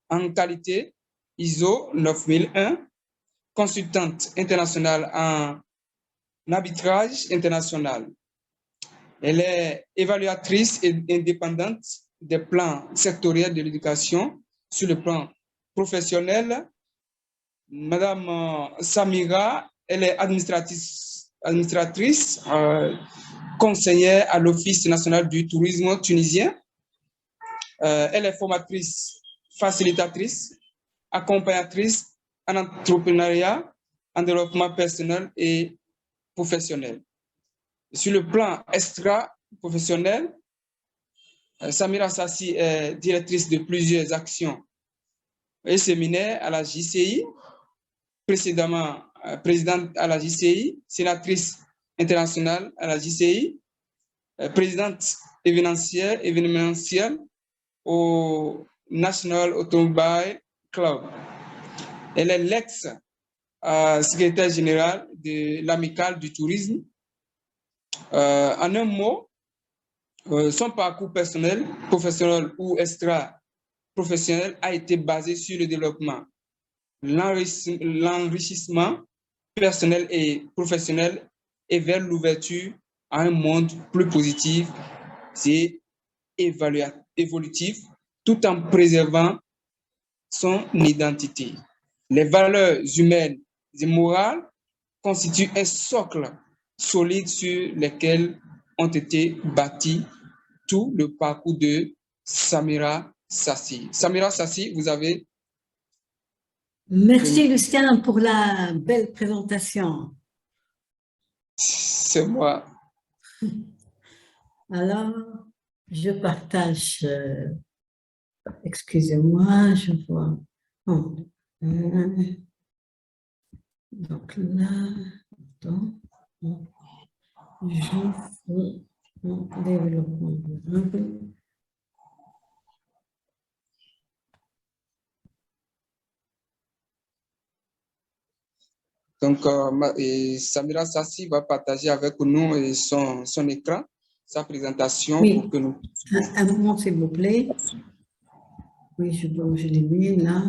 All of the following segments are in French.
en qualité ISO 9001, consultante internationale en arbitrage international. Elle est évaluatrice et indépendante des plans sectoriels de l'éducation sur le plan professionnel. Madame Samira, elle est administratrice, conseillère à l'Office national du tourisme tunisien. Elle est formatrice, facilitatrice, accompagnatrice en entrepreneuriat, en développement personnel et professionnel. Sur le plan extra-professionnel, Samira Sassi est directrice de plusieurs actions et séminaires à la JCI, précédemment présidente à la JCI, sénatrice internationale à la JCI, présidente événementielle au National Automobile Club. Elle est l'ex-secrétaire générale de l'Amicale du tourisme. En un mot, son parcours personnel, professionnel ou extra-professionnel a été basé sur le développement, l'enrichissement personnel et professionnel et vers l'ouverture à un monde plus positif et évolutif, tout en préservant son identité. Les valeurs humaines et morales constituent un socle solide sur lequel ont été bâtis tout le parcours de Samira Sassi. Samira Sassi, vous avez... Merci Lucien pour la belle présentation. C'est moi. Alors, je partage... excusez-moi, je vois... Oh, donc là, attends, je fais mon développement durable. Donc, Samira Sassi va partager avec nous son écran, sa présentation. Oui. Pour que nous... Un moment, s'il vous plaît. Oui, je l'ai mis là.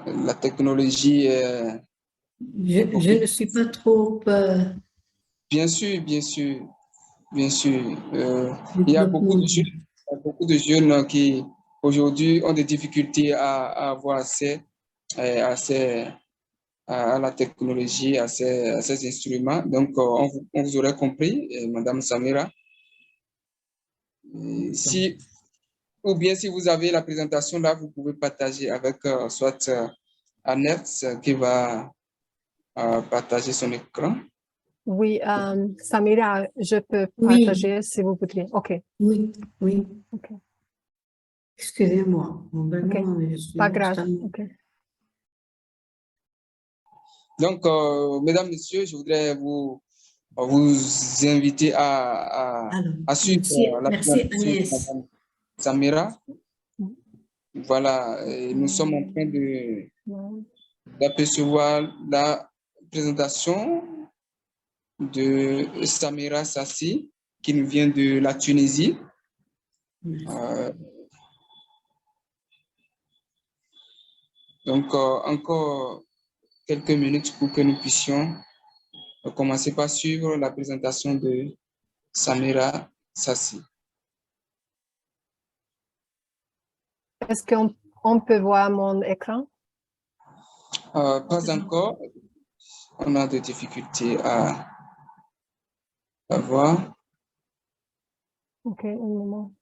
La technologie... Je ne suis pas trop... Bien sûr, bien sûr, bien sûr. Il y a beaucoup de jeunes qui, aujourd'hui, ont des difficultés à avoir accès à la technologie, à ces instruments. Donc, on vous aurait compris, Madame Samira. Ou bien, si vous avez la présentation là, vous pouvez partager avec soit Annette qui va partager son écran. Oui, Samira, je peux partager si vous voudriez. OK. Oui, oui. OK. Excusez-moi. Okay. Pas grave. Okay. Donc, mesdames, messieurs, je voudrais vous inviter à suivre la présentation de Madame Samira. Voilà, nous sommes en train d'apercevoir la présentation de Samira Sassi, qui nous vient de la Tunisie. Donc, encore quelques minutes pour que nous puissions commencer par suivre la présentation de Samira Sassi. Est-ce qu'on peut voir mon écran? Pas encore. On a des difficultés à voir. OK, un moment.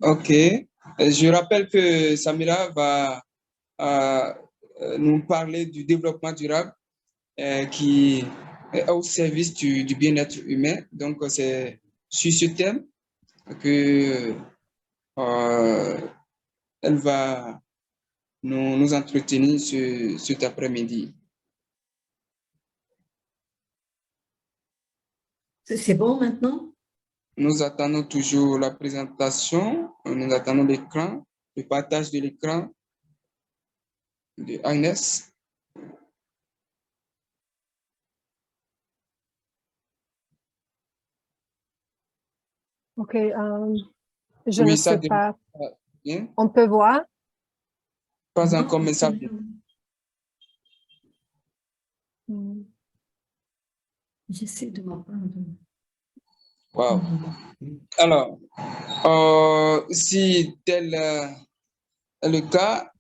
OK. Je rappelle que Samira va nous parler du développement durable qui est au service du bien-être humain. Donc, c'est sur ce thème que elle va nous entretenir cet après-midi. C'est bon maintenant? Nous attendons toujours la présentation, nous attendons l'écran, le partage de l'écran de Agnès. OK. Je Oui, ne ça sais pas. bien. On peut voir? Pas encore, mais ça vient. J'essaie de m'apprendre. Wow. Alors, si tel est le cas,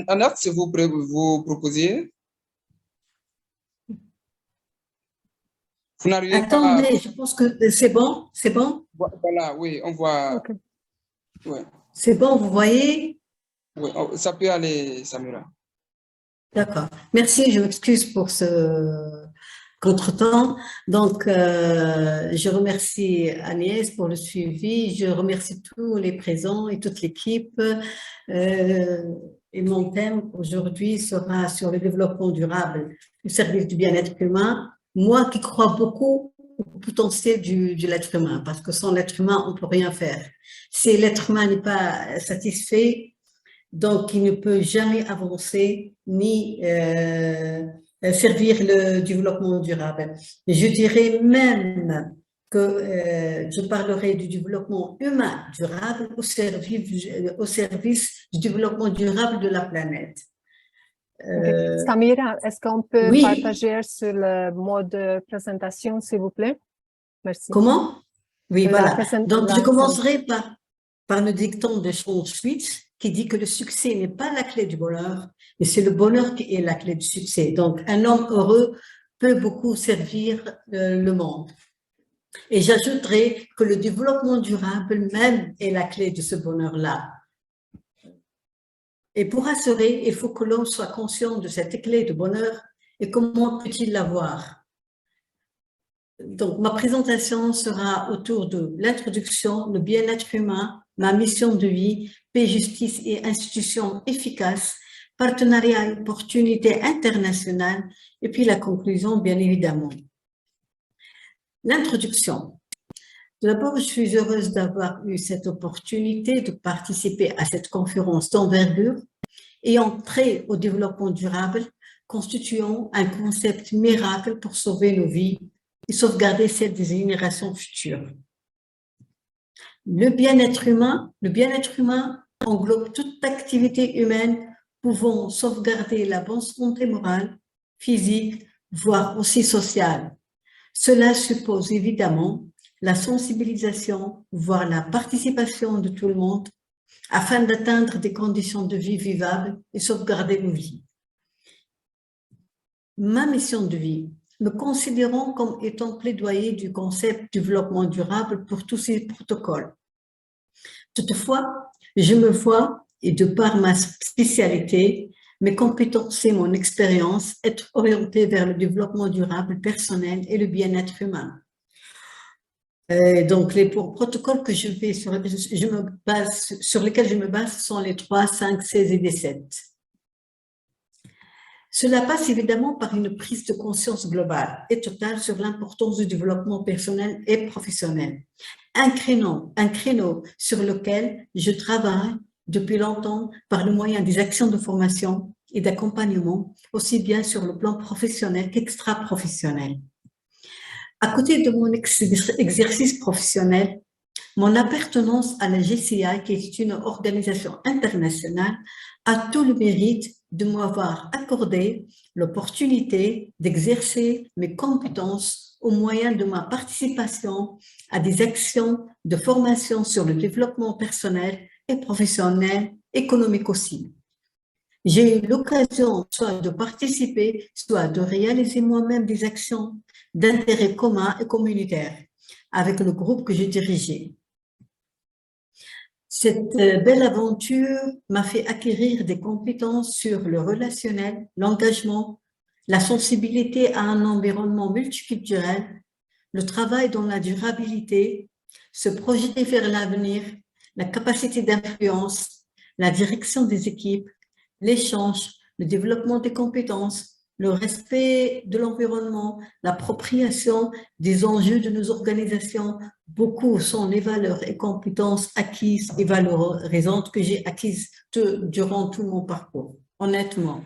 Anat, si vous proposez, vous n'arrivez pas à... Attendez, je pense que c'est bon, c'est bon? Voilà, oui, on voit. OK. Ouais, C'est bon, vous voyez? ouais, ça peut aller, Samira. D'accord. Merci, je m'excuse pour ce contretemps. Donc, je remercie Agnès pour le suivi. Je remercie tous les présents et toute l'équipe. Et mon thème aujourd'hui sera sur le développement durable du service du bien-être humain. Moi qui crois beaucoup au potentiel de l'être humain, parce que sans l'être humain, on ne peut rien faire. Si l'être humain n'est pas satisfait, donc il ne peut jamais avancer ni servir le développement durable. Je dirais même que je parlerai du développement humain durable au service du développement durable de la planète. OK. Samira, est-ce qu'on peut Oui. partager sur le mode de présentation, s'il vous plaît? Merci. Comment? Oui, voilà. Donc, je la- commencerai par le dicton de Sean Schmitz qui dit que le succès n'est pas la clé du bonheur, mais c'est le bonheur qui est la clé du succès. Donc, un homme heureux peut beaucoup servir le monde. Et j'ajouterai que le développement durable même est la clé de ce bonheur-là. Et pour assurer, il faut que l'homme soit conscient de cette clé de bonheur et comment peut-il l'avoir. Donc, ma présentation sera autour de l'introduction, le bien-être humain, ma mission de vie, paix, justice et institutions efficaces, partenariat et opportunités internationales, et puis la conclusion, bien évidemment. L'introduction. D'abord, je suis heureuse d'avoir eu cette opportunité de participer à cette conférence d'envergure et entrer au développement durable, constituant un concept miracle pour sauver nos vies et sauvegarder celles des générations futures. Le bien-être humain englobe toute activité humaine pouvant sauvegarder la bonne santé morale, physique, voire aussi sociale. Cela suppose évidemment la sensibilisation, voire la participation de tout le monde afin d'atteindre des conditions de vie vivables et sauvegarder nos vies. Ma mission de vie, me considérant comme étant plaidoyer du concept développement durable pour tous ces protocoles. Toutefois, je me vois, et de par ma spécialité, mes compétences et mon expérience, être orientée vers le développement durable personnel et le bien-être humain. Donc, les protocoles que sur lesquels je me base sont les 3, 5, 16 et 17. Cela passe évidemment par une prise de conscience globale et totale sur l'importance du développement personnel et professionnel. Un créneau sur lequel je travaille depuis longtemps par le moyen des actions de formation et d'accompagnement, aussi bien sur le plan professionnel qu'extra-professionnel. À côté de mon exercice professionnel, mon appartenance à la GCI, qui est une organisation internationale, a tout le mérite de m'avoir accordé l'opportunité d'exercer mes compétences au moyen de ma participation à des actions de formation sur le développement personnel et professionnel, économique aussi. J'ai eu l'occasion soit de participer, soit de réaliser moi-même des actions d'intérêt commun et communautaire avec le groupe que j'ai dirigé. Cette belle aventure m'a fait acquérir des compétences sur le relationnel, l'engagement, la sensibilité à un environnement multiculturel, le travail dans la durabilité, se projeter vers l'avenir, la capacité d'influence, la direction des équipes, l'échange, le développement des compétences, le respect de l'environnement, l'appropriation des enjeux de nos organisations. Beaucoup sont les valeurs et compétences acquises et valorisantes que j'ai acquises durant tout mon parcours. Honnêtement,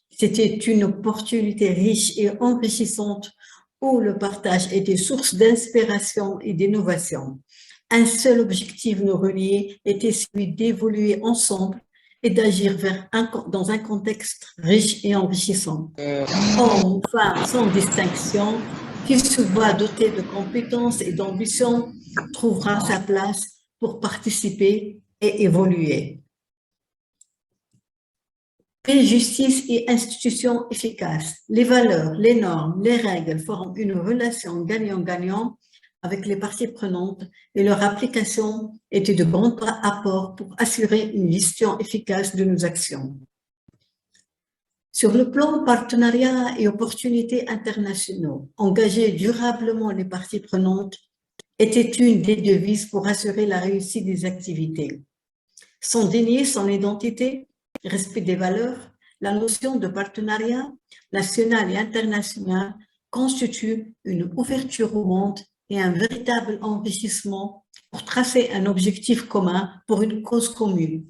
c'était une opportunité riche et enrichissante où le partage était source d'inspiration et d'innovation. Un seul objectif nous reliait était celui d'évoluer ensemble et d'agir dans un contexte riche et enrichissant. Homme ou femme sans distinction, qui se voit doté de compétences et d'ambition, trouvera sa place pour participer et évoluer. Paix, justice et institutions efficaces. Les valeurs, les normes, les règles forment une relation gagnant-gagnant avec les parties prenantes et leur application était de grands apports pour assurer une gestion efficace de nos actions. Sur le plan partenariat et opportunités internationaux, engager durablement les parties prenantes était une des devises pour assurer la réussite des activités. Sans dénier son identité, respect des valeurs, la notion de partenariat national et international constitue une ouverture au monde et un véritable enrichissement pour tracer un objectif commun pour une cause commune.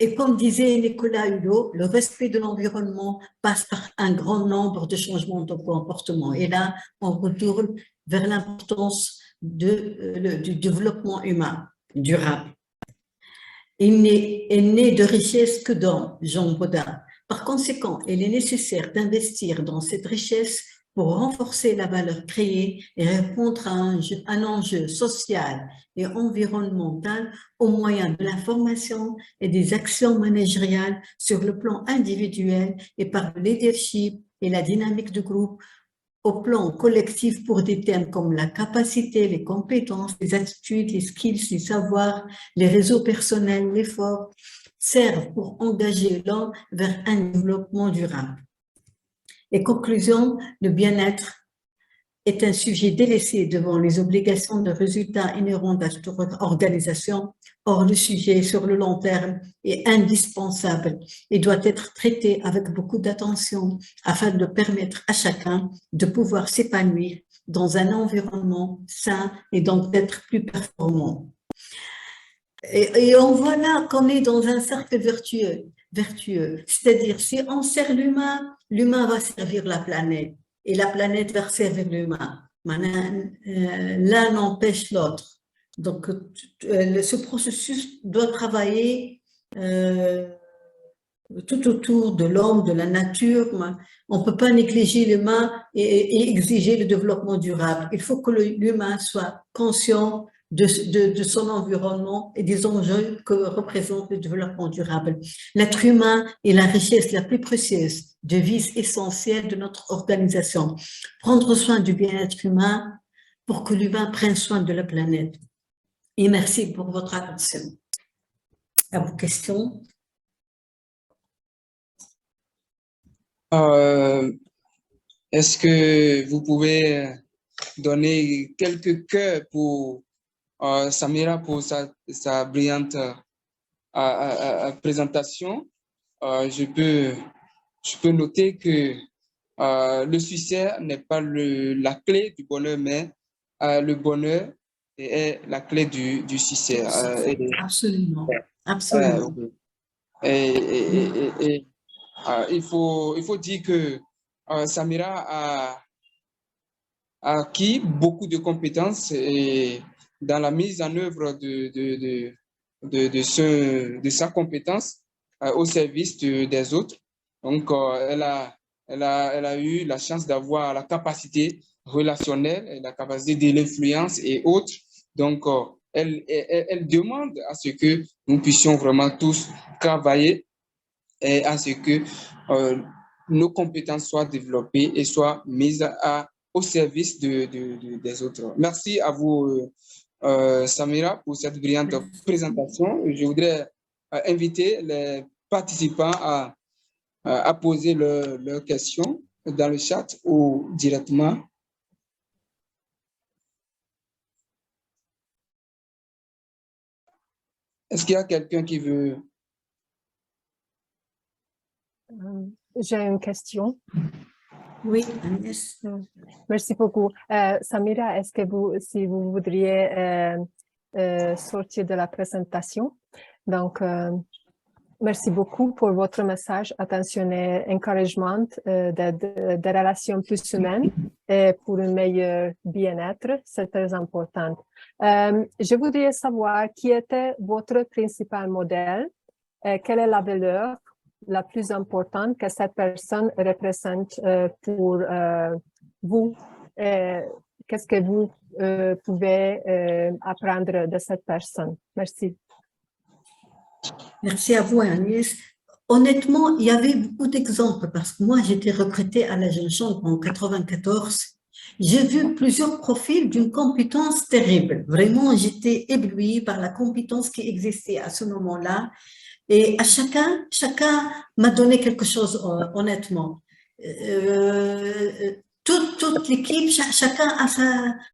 Et comme disait Nicolas Hulot, le respect de l'environnement passe par un grand nombre de changements de comportement. Et là, on retourne vers l'importance du développement humain durable. Il n'est de richesse que dans Jean Bodin. Par conséquent, il est nécessaire d'investir dans cette richesse pour renforcer la valeur créée et répondre à un enjeu social et environnemental au moyen de la formation et des actions managériales sur le plan individuel et par le leadership et la dynamique de groupe au plan collectif pour des thèmes comme la capacité, les compétences, les attitudes, les skills, les savoirs, les réseaux personnels, l'effort, servent pour engager l'homme vers un développement durable. Et conclusion, le bien-être est un sujet délaissé devant les obligations de résultats inhérentes à toute organisation. Or, le sujet sur le long terme est indispensable et doit être traité avec beaucoup d'attention afin de permettre à chacun de pouvoir s'épanouir dans un environnement sain et donc d'être plus performant. Et on voit là qu'on est dans un cercle vertueux. C'est-à-dire, si on sert l'humain, l'humain va servir la planète et la planète va servir l'humain. L'un n'empêche l'autre. Donc, ce processus doit travailler tout autour de l'homme, de la nature. On ne peut pas négliger l'humain et exiger le développement durable. Il faut que l'humain soit conscient de son environnement et des enjeux que représente le développement durable. L'être humain est la richesse la plus précieuse, devise essentielle de notre organisation. Prendre soin du bien-être humain pour que l'humain prenne soin de la planète. Et merci pour votre attention. À vos questions. Est-ce que vous pouvez donner quelques cœurs pour Samira pour sa brillante présentation? Je peux noter que le succès n'est pas la clé du bonheur, mais le bonheur est la clé du succès. Absolument. Absolument. Et il faut dire que Samira a acquis beaucoup de compétences et dans la mise en œuvre de sa compétence au service des autres. Donc, elle a eu la chance d'avoir la capacité relationnelle, et la capacité de l'influence et autres. Donc, elle demande à ce que nous puissions vraiment tous travailler et à ce que nos compétences soient développées et soient mises au service des autres. Merci à vous, Samira, pour cette brillante présentation. Je voudrais inviter les participants à poser leurs questions dans le chat ou directement. Est-ce qu'il y a quelqu'un qui veut... j'ai une question. Oui, Agnès. Merci beaucoup. Samira, est-ce que si vous voudriez sortir de la présentation? Donc, merci beaucoup pour votre message attentionné, encouragement des relations plus humaines et pour un meilleur bien-être. C'est très important. Je voudrais savoir qui était votre principal modèle et quelle est la valeur la plus importante que cette personne représente pour vous. Qu'est-ce que vous pouvez apprendre de cette personne? Merci. Merci à vous, Agnès. Honnêtement, il y avait beaucoup d'exemples parce que moi, j'étais recrutée à la Jeune Chambre en 94. J'ai vu plusieurs profils d'une compétence terrible. Vraiment, j'étais éblouie par la compétence qui existait à ce moment-là. Et à chacun m'a donné quelque chose, honnêtement. Toute l'équipe, chacun a